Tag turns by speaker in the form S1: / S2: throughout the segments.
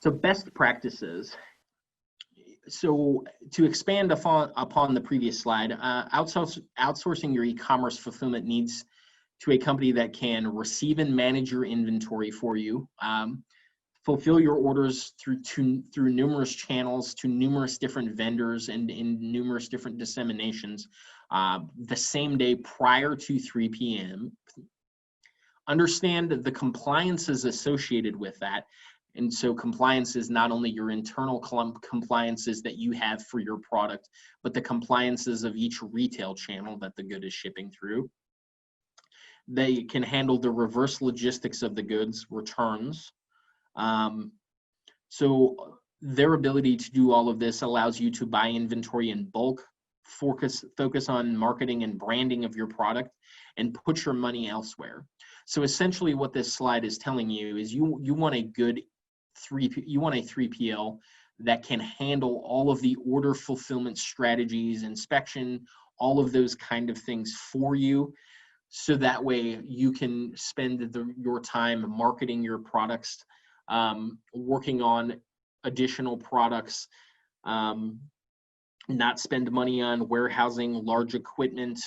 S1: So best practices. So to expand upon the previous slide, outsourcing your e-commerce fulfillment needs to a company that can receive and manage your inventory for you, fulfill your orders through numerous channels, to numerous different vendors, and in numerous different disseminations the same day prior to 3 p.m. Understand the compliances associated with that. And so compliance is not only your internal compliances that you have for your product, but the compliances of each retail channel that the good is shipping through. They can handle the reverse logistics of the goods, returns. So their ability to do all of this allows you to buy inventory in bulk, focus on marketing and branding of your product, and put your money elsewhere. So essentially what this slide is telling you is you want a good 3PL that can handle all of the order fulfillment strategies, inspection, all of those kind of things for you. So that way you can spend your time marketing your products, working on additional products, not spend money on warehousing, large equipment,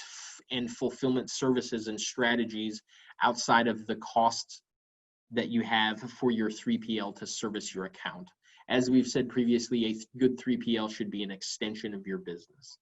S1: and fulfillment services and strategies outside of the costs that you have for your 3PL to service your account. As we've said previously, a good 3PL should be an extension of your business.